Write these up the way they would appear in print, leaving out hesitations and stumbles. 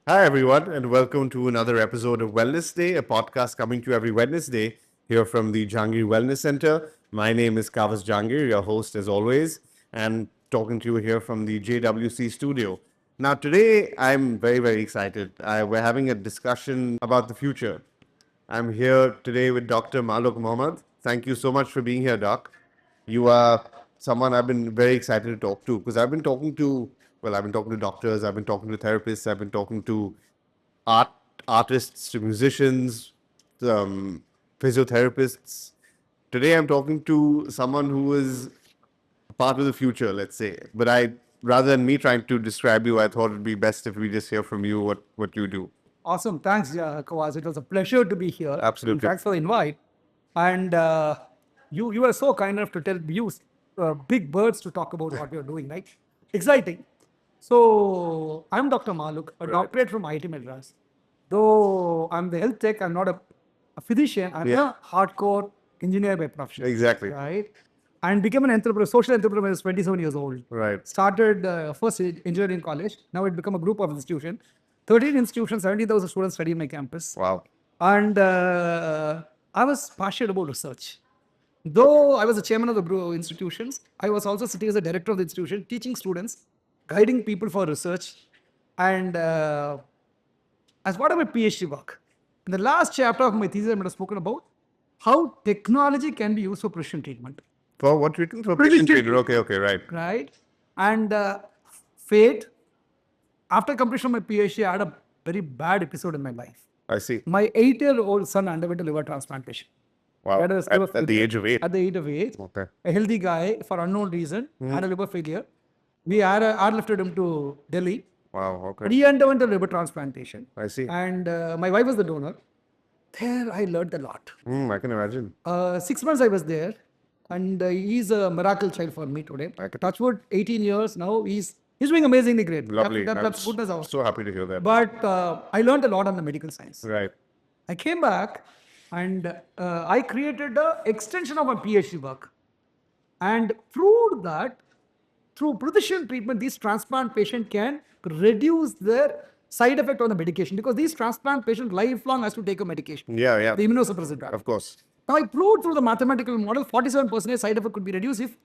Hi, everyone, and welcome to another episode of Wellness Day, a podcast coming to you every Wednesday here from the Jahangir Wellness Center. My name is Kavas Jahangir, your host as always, and talking to you here from the JWC studio. Now, today I'm very excited. We're having a discussion about the future. I'm here today with Dr. Maluk Mohamed. Thank you so much for being here, Doc. You are someone I've been very excited to talk to because I've been talking to doctors, I've been talking to therapists, I've been talking to art artists, to musicians, um, physiotherapists. Today I'm talking to someone who is part of the future, let's say. But rather than me trying to describe you, I thought it'd be best if we just hear from you what you do. Awesome. Thanks, Kawaz. It was a pleasure to be here. Absolutely. And thanks for the invite. And you were so kind enough to tell use big words to talk about what you're doing, right? Exciting. So I'm Dr. Maluk, a doctorate from IIT Madras. Though I'm the health tech, I'm not a physician. I'm a hardcore engineer by profession. Exactly. Right? And became an entrepreneur, social entrepreneur when I was 27 years old. Right. Started first engineering college. Now it become a group of institutions. 13 institutions, 70,000 students study in my campus. Wow. And I was passionate about research. Though I was the chairman of the institutions, I was also sitting as a director of the institution, teaching students, guiding people for research. And as part of my PhD work, in the last chapter of my thesis, I have spoken about how technology can be used for precision treatment. For what treatment? For precision treatment. Okay, right. Right? And fate, after completion of my PhD, I had a very bad episode in my life. I see. My 8-year-old son underwent a liver transplantation. Wow. Had a liver At the age of 8. At the age of 8. Okay. A healthy guy, for unknown reason, had a liver failure. We airlifted him to Delhi. Wow. Okay. And he underwent a liver transplantation. I see. And my wife was the donor. There I learned a lot. I can imagine. 6 months I was there. And he's a miracle child for me today. Touchwood, 18 years now. He's doing amazingly great. Lovely. That's goodness. I'm so happy to hear that. But I learned a lot on the medical science. Right. I came back and I created an extension of my PhD work and proved that through precision treatment, these transplant patients can reduce their side effect on the medication because these transplant patients lifelong has to take a medication. Yeah. The immunosuppressive drug. Of course. Now I proved through the mathematical model 47% side effect could be reduced if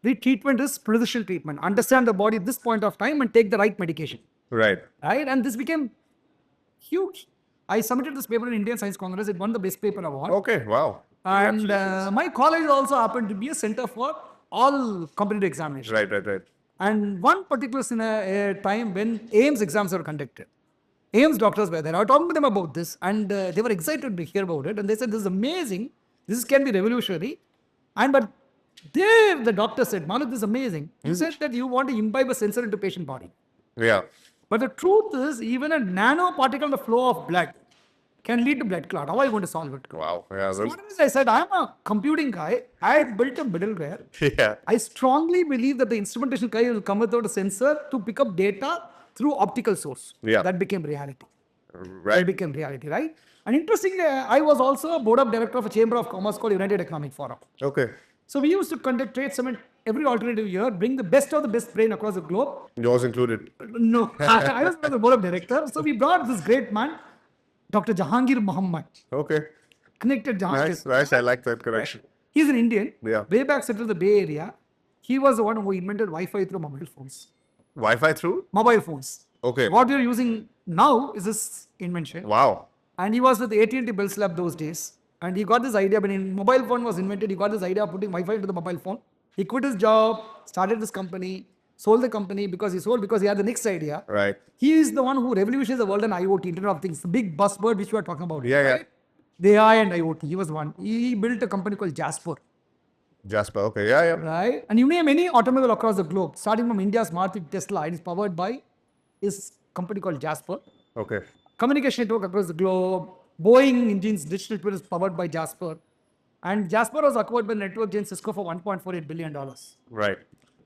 the treatment is precision treatment. Understand the body at this point of time and take the right medication. Right. Right? And this became huge. I submitted this paper in Indian Science Congress. It won the best paper award. Okay. Wow. And my college also happened to be a center for all competitive examinations. Right. And one particular time when AIMS exams were conducted, AIMS doctors were there. I was talking to them about this and they were excited to hear about it. And they said, this is amazing. This can be revolutionary. But the doctor said, Maluk, this is amazing. You said that you want to imbibe a sensor into patient body. Yeah. But the truth is, even a nanoparticle in the flow of blood can lead to blood clot. How are you going to solve it? Wow. Yeah. So what I said, I'm a computing guy. I built a middleware. Yeah. I strongly believe that the instrumentation guy will come without a sensor to pick up data through optical source. Yeah. That became reality. Right. That became reality, right? And interestingly, I was also a board of director of a chamber of commerce called United Economic Forum. Okay. So we used to conduct trade summit every alternative year, bring the best of the best brain across the globe. Yours included. No, I was the board of director. So we brought this great man, Dr. Jahangir Mohammed. Okay. Connected Jahangir. Nice. I like that connection. He's an Indian. Yeah. Way back settled in the Bay Area. He was the one who invented Wi-Fi through mobile phones. Wi-Fi through? Mobile phones. Okay. What we are using now is this invention. Wow. And he was with the AT&T Bell Lab those days. And he got this idea when mobile phone was invented. He got this idea of putting Wi-Fi into the mobile phone. He quit his job, started this company, sold the company because he had the next idea. Right. He is the one who revolutionized the world in IoT, Internet of Things, the big buzzword which we are talking about. Yeah. The AI and IoT. He was one. He built a company called Jasper. Jasper. Okay. Yeah. Right? And you name any automobile across the globe, starting from India's Maruti Tesla, it is powered by his company called Jasper. Okay. Communication network across the globe, Boeing engines, digital twin is powered by Jasper. And Jasper was acquired by network giant Cisco for $1.48 billion. Right.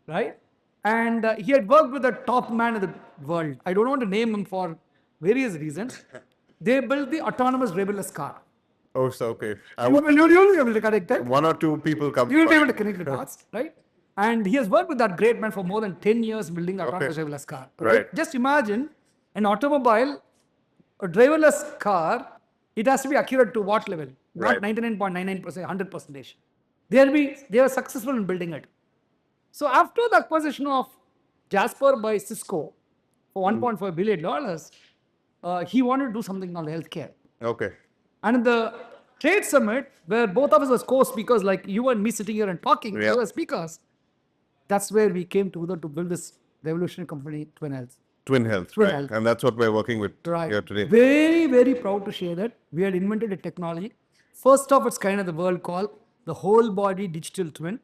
Right? And he had worked with the top man in the world. I don't want to name him for various reasons. They built the autonomous driverless car. Oh, so okay. You'll be able to connect that. One or two people come. You will be able to connect the dots, right? And he has worked with that great man for more than 10 years building the autonomous driverless car. Right. Just imagine an automobile a driverless car, it has to be accurate to what level? Not Right. 99.99%, 100%. They are successful in building it. So after the acquisition of Jasper by Cisco for $1.5 billion, he wanted to do something on healthcare. Okay. And in the trade summit, where both of us were co-speakers, like you and me sitting here and talking, Yeah. we were speakers. That's where we came together to build this revolutionary company, Twin Health. Twin Health. Twin right. Health. And that's what we're working with Right. here today. Very, very proud to share that we had invented a technology, first of its kind in the world, called the whole body digital twin,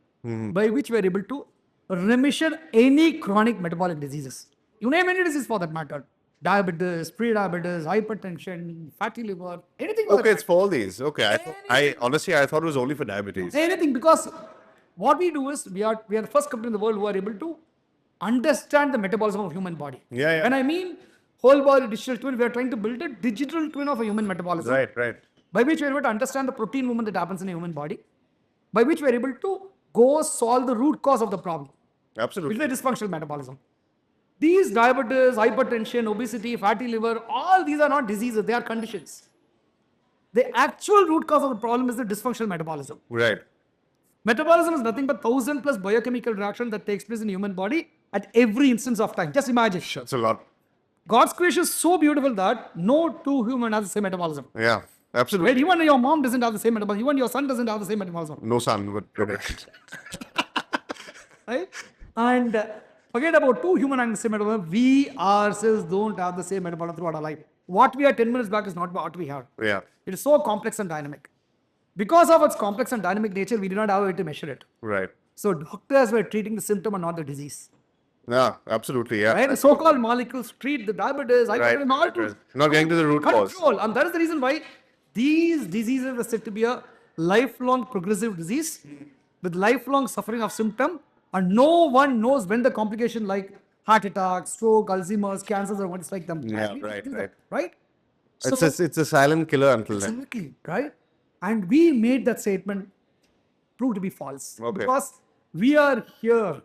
by which we are able to remission any chronic metabolic diseases. You name any disease for that matter. Diabetes, pre-diabetes, hypertension, fatty liver, anything for Okay, that it's for all these. Okay. I honestly, I thought it was only for diabetes. matter. Anything, because what we do is we are the first company in the world who are able to understand the metabolism of human body. Yeah, yeah. When I mean whole body digital twin, we are trying to build a digital twin of a human metabolism. Right, right. By which we are able to understand the protein movement that happens in a human body, by which we are able to go solve the root cause of the problem, which Absolutely. is the dysfunctional metabolism. These diabetes, hypertension, obesity, fatty liver, all these are not diseases, they are conditions. The actual root cause of the problem is the dysfunctional metabolism. Right. Metabolism is nothing but 1,000 plus biochemical reaction that takes place in the human body at every instance of time. Just imagine. That's a lot. God's creation is so beautiful that no two humans have the same metabolism. Yeah. Absolutely. Right? Even your mom doesn't have the same metabolism. Even your son doesn't have the same metabolism. No sun, but Right? And forget about two human having the same metabolism. We ourselves don't have the same metabolism throughout our life. What we had 10 minutes back is not what we have. yeah. It is so complex and dynamic. Because of its complex and dynamic nature, we do not have a way to measure it. Right. So doctors were treating the symptom and not the disease. Yeah, absolutely. Yeah. Right? The so-called molecules treat the diabetes, Right. hypertension, and all right, to right. Not getting to the root cause. control. And that is the reason why these diseases are said to be a lifelong progressive disease with lifelong suffering of symptom, and no one knows when the complication like heart attack, stroke, Alzheimer's, cancers, or what is like them. Yeah, right, right. Right? It's a silent killer until then. Exactly, right? And we made that statement prove to be false. Okay. Because we are here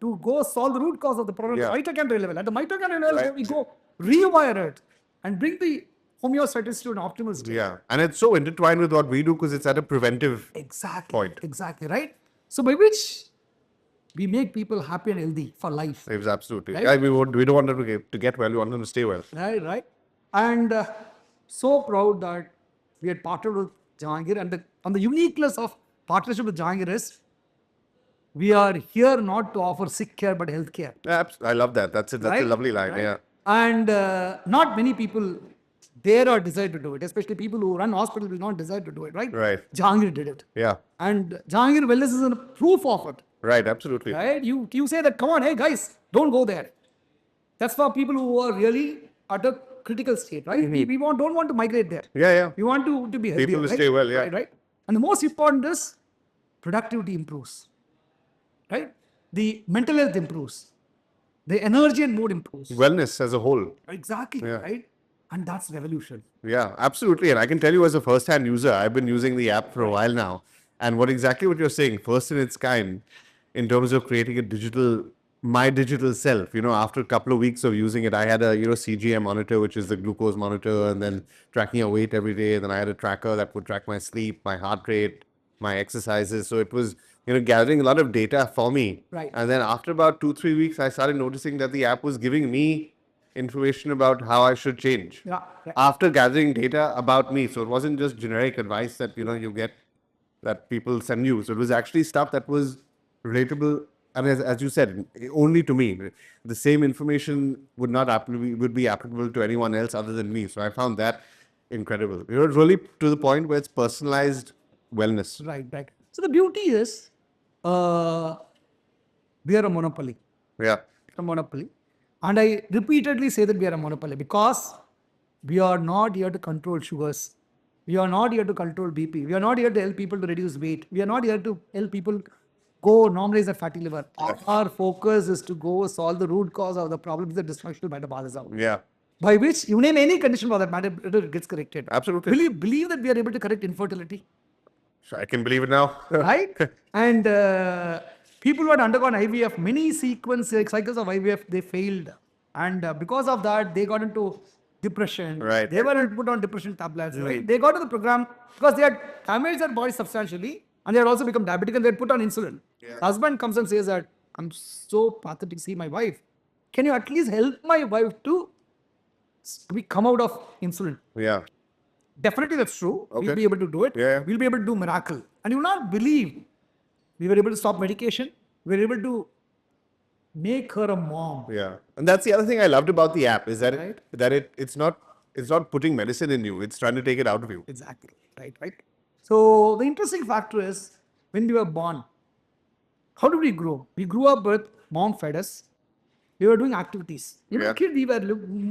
to go solve the root cause of the problem Yeah. at the mitochondrial level. At the mitochondrial level, Right. we go rewire it and bring the homeostasis to an optimal state. Yeah. And it's so intertwined with what we do because it's at a preventive Exactly. point. Exactly, right? So by which we make people happy and healthy for life. It's absolutely. Right? Yeah, we don't want them to get well. We want them to stay well. Right. And so proud that we had partnered with Jahangir. And the uniqueness of partnership with Jahangir is we are here not to offer sick care but health care. Yeah, I love that. That's a Right? lovely line. Right? Yeah. And not many people dare or desire to do it, especially people who run hospitals will not desire to do it, right? Right. Jahangir did it. Yeah. And Jahangir Wellness is a proof of it. Right. Absolutely. Right? You say that, come on, hey guys, don't go there. That's for people who are really at a critical state, right? We don't want to migrate there. Yeah. Yeah. We want to be healthy. People to right? stay well, yeah. Right. And the most important is productivity improves. Right? The mental health improves. The energy and mood improves. Wellness as a whole. Exactly. Yeah. Right? And that's revolution. Yeah, absolutely. And I can tell you as a first-hand user, I've been using the app for a while now. And exactly what you're saying, first in its kind, in terms of creating my digital self. After a couple of weeks of using it, I had a, CGM monitor, which is the glucose monitor, and then tracking your weight every day. Then I had a tracker that would track my sleep, my heart rate, my exercises. So it was, gathering a lot of data for me. Right. And then after about 2-3 weeks, I started noticing that the app was giving me information about how I should change. Yeah. After gathering data about me. So it wasn't just generic advice that, you get that people send you. So it was actually stuff that was relatable. And as you said, only to me. The same information would be applicable to anyone else other than me. So I found that incredible. Really to the point where it's personalized wellness. Right. So the beauty is we are a monopoly. Yeah. A monopoly. And I repeatedly say that we are a monopoly because we are not here to control sugars. We are not here to control BP. We are not here to help people to reduce weight. We are not here to help people go normalize their fatty liver. Our focus is to go solve the root cause of the problem with the dysfunctional metabolism. Yeah. By which you name any condition for that matter, it gets corrected. Absolutely. Will you believe that we are able to correct infertility? So I can believe it now. Right? And people who had undergone IVF, many cycles of IVF, they failed. And because of that, they got into depression. Right. They were put on depression tablets. Right? They got to the program because they had damaged their body substantially and they had also become diabetic and they had put on insulin. Husband comes and says that, I'm so pathetic. See my wife. Can you at least help my wife to come out of insulin? Yeah. Definitely that's true. Okay. We'll be able to do it. Yeah. We'll be able to do miracle. And you will not believe we were able to stop medication. We were able to make her a mom. Yeah. And that's the other thing I loved about the app is that Right. it's not putting medicine in you. It's trying to take it out of you. Exactly. Right. So the interesting factor is when we were born, how did we grow? We grew up with mom fed us. We were doing activities. Even Yeah. kid, we were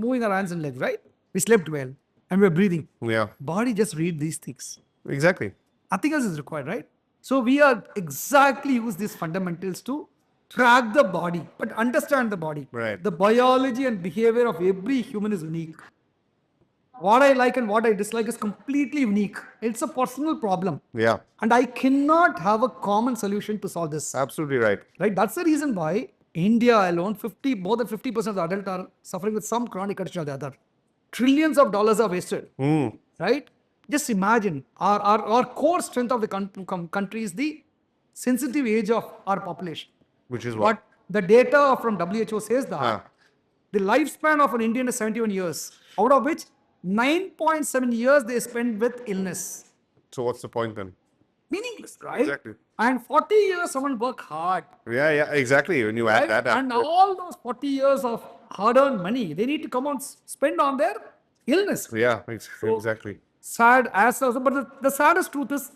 moving our hands and legs, right? We slept well and we were breathing. Yeah. Body just read these things. Exactly. Nothing else is required, right? So we are exactly use these fundamentals to track the body, but understand the body. Right. The biology and behavior of every human is unique. What I like and what I dislike is completely unique. It's a personal problem. Yeah. And I cannot have a common solution to solve this. Absolutely right. Right? That's the reason why India alone, more than 50% of the adults are suffering with some chronic condition or the other. Trillions of dollars are wasted. Right? Just imagine our core strength of the country is the sensitive age of our population. Which is what? But the data from WHO says that Huh. the lifespan of an Indian is 71 years, out of which 9.7 years they spend with illness. So what's the point then? Meaningless, right? Exactly. And 40 years someone work hard. Yeah, exactly. When you add Right? that up. And all those 40 years of hard-earned money, they need to come and spend on their illness. Yeah, exactly. Sad as also, but the saddest truth is,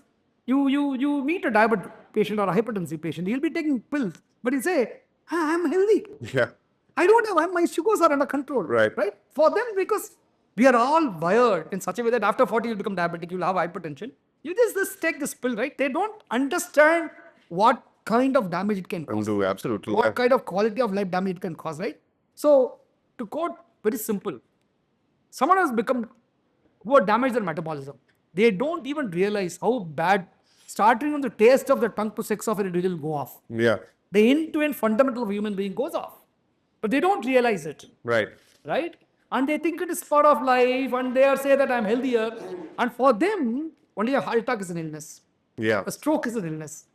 you meet a diabetic patient or a hypertensive patient, he'll be taking pills, but he'll say, I'm healthy. Yeah. I don't have, my sugars are under control. Right. For them, because we are all wired in such a way that after 40 you'll become diabetic, you'll have hypertension. You just take this pill, right? They don't understand what kind of damage it can cause. Do absolutely. What kind of quality of life damage it can cause, right? So, to quote very simple, someone has become, who have damaged their metabolism, they don't even realize how bad, starting on the taste of the tongue to sex of an individual go off. Yeah. The end-to-end fundamental of human being goes off. But they don't realize it, Right. right? And they think it is part of life and they say that I'm healthier. And for them, only a heart attack is an illness. Yeah. A stroke is an illness.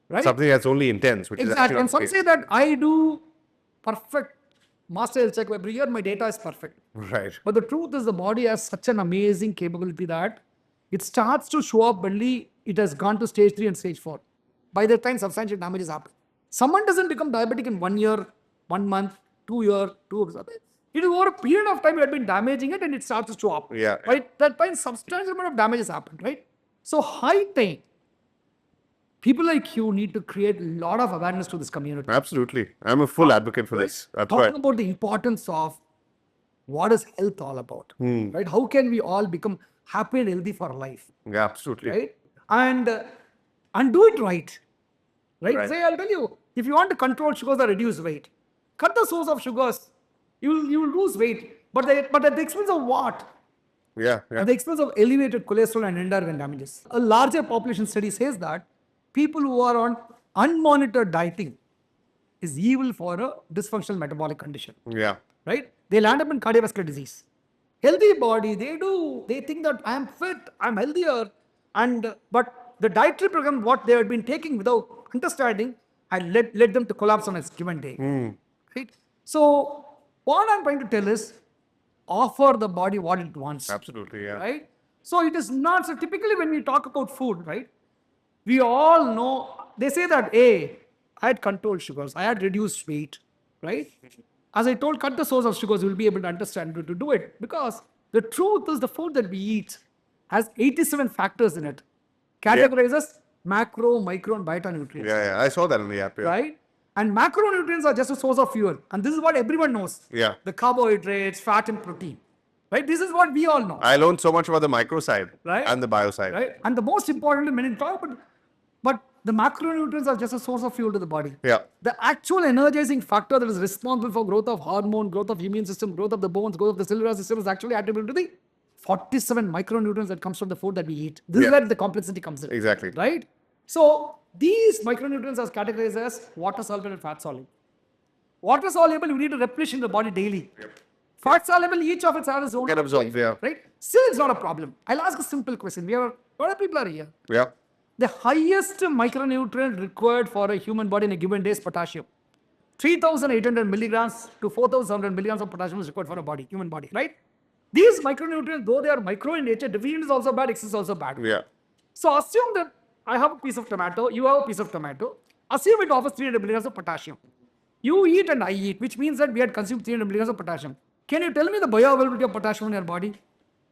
Right? Something that's only intense, which is Exactly. actually And not some the case. say that I do perfect master health check every year, my data is perfect. Right. But the truth is the body has such an amazing capability that it starts to show up only it has gone to stage 3 and stage 4. By the time substantial damage is happened. Someone doesn't become diabetic in 1 year, 1 month, 2 years, 2 years. It is over a period of time you have been damaging it and it starts to show up. Yeah. Right? That time substantial amount of damage has happened, right? So high time. People like you need to create a lot of awareness to this community. Absolutely. I'm a full advocate for this. That's Talking right. about the importance of what is health all about, right? How can we all become happy and healthy for life, Yeah, absolutely. right? And do it right. Right. Say, I'll tell you, if you want to control sugars or reduce weight, cut the source of sugars. You will lose weight, but at the expense of what? Yeah. At the expense of elevated cholesterol and end organ damages. A larger population study says that people who are on unmonitored dieting is evil for a dysfunctional metabolic condition. Yeah. Right? They'll end up in cardiovascular disease. Healthy body, they think that I'm fit, I'm healthier, but the dietary program, what they have been taking without understanding, and led them to collapse on a given day. Right? So, what I'm trying to tell is, offer the body what it wants. Absolutely. Yeah. Right? So it is not, so typically when we talk about food, right? We all know, they say that, hey, I had controlled sugars, I had reduced weight, right? As I told, cut the source of sugars, you'll be able to understand to do it. Because the truth is the food that we eat has 87 factors in it. Categorizes macro, micro, and bionutrients. Yeah. I saw that in the app. Yeah. Right? And macronutrients are just a source of fuel. And this is what everyone knows. Yeah. The carbohydrates, fat, and protein. Right? This is what we all know. I learned so much about the micro side Right. and the bio side. Right? And the most important, when you talk about, but the macronutrients are just a source of fuel to the body. Yeah. The actual energizing factor that is responsible for growth of hormone, growth of immune system, growth of the bones, growth of the cellular system is actually attributed to the 47 micronutrients that comes from the food that we eat. This is where the complexity comes in. Exactly. Right? So these micronutrients are categorized as water soluble and fat soluble. Water soluble, we need to replenish in the body daily. Fat soluble, each of it has its own. Get absorbed, yeah. Right? Still, it's not a problem. I'll ask a simple question. We have a lot of people are here. Yeah. The highest micronutrient required for a human body in a given day is potassium. 3,800 milligrams to 4,000 milligrams of potassium is required for a body, human body, right? These micronutrients, though they are micro in nature, deficient is also bad, excess is also bad. Yeah. So assume that I have a piece of tomato, you have a piece of tomato. Assume it offers 300 milligrams of potassium. You eat and I eat, which means that we had consumed 300 milligrams of potassium. Can you tell me the bioavailability of potassium in your body?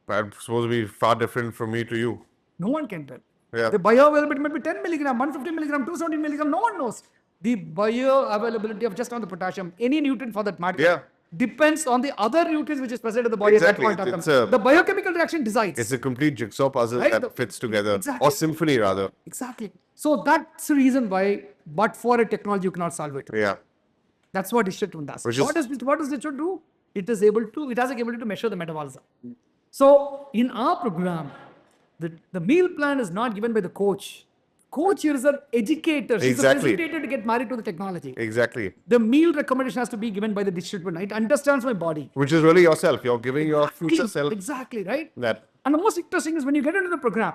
That's supposed to be far different from me to you. No one can tell. Yeah. The bioavailability might be 10 milligram, 150 milligram, 270 milligram, no one knows. The bioavailability of just on the potassium, any nutrient for that matter, Yeah. depends on the other nutrients which is present in the body Exactly. at that point of It's time. The biochemical reaction decides. It's a complete jigsaw puzzle Right? that fits together. Exactly. Or symphony, rather. Exactly. So that's the reason why, but for a technology, you cannot solve it. Yeah. That's what digital twin does. Which is- What does digital do? It has the ability to measure the metabolism. So in our program, the meal plan is not given by the coach. Coach here is an educator. She's Exactly. a facilitator to get married to the technology. Exactly. The meal recommendation has to be given by the digital twin. It understands my body. Which is really yourself. You're giving your future self Exactly, right? that. And the most interesting is when you get into the program,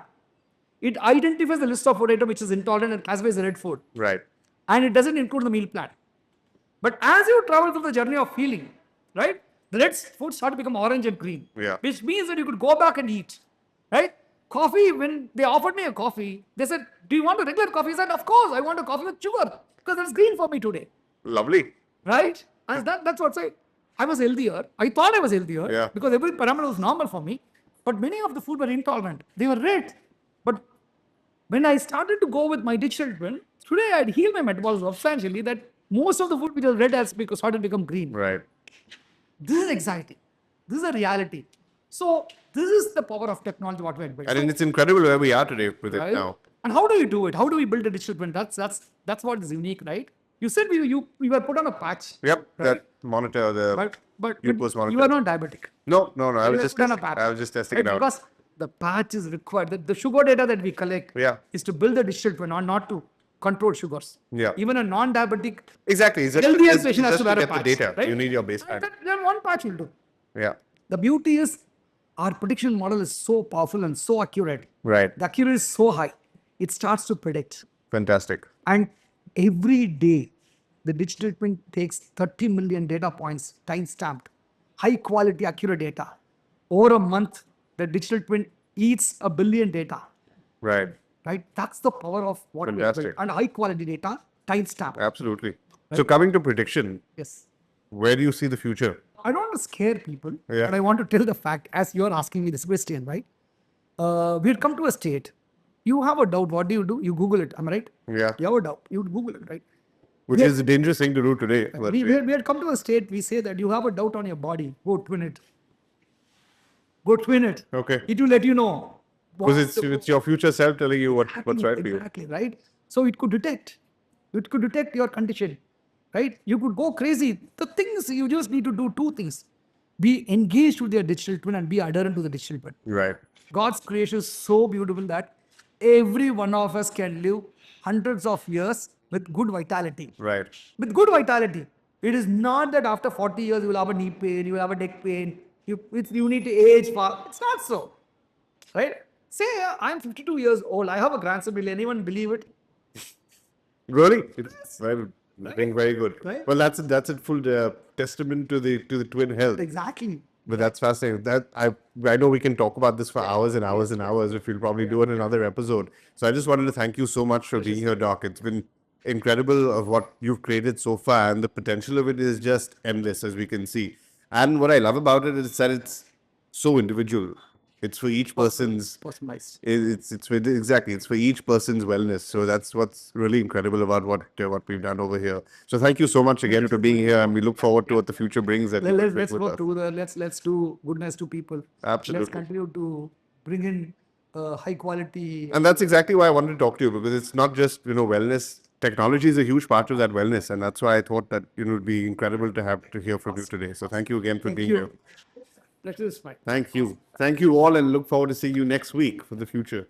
it identifies the list of food item which is intolerant and classifies the red food. Right. And it doesn't include the meal plan. But as you travel through the journey of healing, right, the red food start to become orange and green. Yeah. Which means that you could go back and eat, right? Coffee, when they offered me a coffee, they said, do you want a regular coffee? I said, of course, I want a coffee with sugar because that's green for me today, Lovely. right? And that's what I was healthier. I thought I was healthier Yeah. because every parameter was normal for me. But many of the food were intolerant. They were red. But when I started to go with my digital twin, today I had healed my metabolism substantially that most of the food which was red has started to become green. Right. This is exciting. This is a reality. So this is the power of technology what we're building. And it's incredible where we are today with it Right? now. And how do you do it? How do we build a digital twin? That's what is unique, right? You said we were put on a patch. Yep. Right? That monitor, the But glucose you monitor. are not diabetic. No. I was You just put on a testing, patch. I was just testing Right? it out. Because the patch is required. The sugar data that we collect Yeah. is to build a digital twin, not to control sugars. Yeah. Even a non-diabetic Exactly. It's healthier it's patient has just to wear a get patch. the data. Right? You need your baseline. Then one patch will do. Yeah. The beauty is our prediction model is so powerful and so accurate. Right. The accuracy is so high. It starts to predict. Fantastic. And every day, the digital twin takes 30 million data points, time-stamped, high-quality, accurate data. Over a month, the digital twin eats 1 billion data. Right. Right? That's the power of what we Fantastic. built. And high-quality data, time-stamped. Absolutely. So coming to prediction, Yes. where do you see the future? I don't want to scare people, Yeah. but I want to tell the fact, as you're asking me this question, right? We've come to a state. You have a doubt. What do? You Google it. Am I right? Yeah. You have a doubt. You Google it, right? Which Yeah. is a dangerous thing to do today. But We had come to a state, we say that you have a doubt on your body, go twin it. Go twin it. Okay. It will let you know. Because it's your future self telling you what's right for you. Exactly, right? So it could detect. It could detect your condition, right? You could go crazy. The things you just need to do two things. Be engaged with your digital twin and be adherent to the digital twin. Right. God's creation is so beautiful that every one of us can live hundreds of years with good vitality. Right. With good vitality. It is not that after 40 years you will have a knee pain, you will have a neck pain, you need to age fast. It's not so. Right? Say I'm 52 years old, I have a grandson, will anyone believe it? Really? It's very, I think very good. Right. Well, that's a full testament to the twin health. Exactly. But that's fascinating. That I know we can talk about this for hours and hours and hours. If we'll probably do it in another episode. So I just wanted to thank you so much for being here, Doc. It's been incredible of what you've created so far, and the potential of it is just endless, as we can see. And what I love about it is that it's so individual. It's for each person's. Personalized. It's for each person's wellness. So that's what's really incredible about what we've done over here. So thank you so much again for being here, and we look forward to what the future brings. Let's go to let's do goodness to people. Absolutely. Let's continue to bring in high quality. And that's exactly why I wanted to talk to you, because it's not just, wellness. Technology is a huge part of that wellness. And that's why I thought that, it would be incredible to hear from you today. So thank you again for being here. Pleasure is mine. Thank you. Thank you all, and look forward to seeing you next week for the future.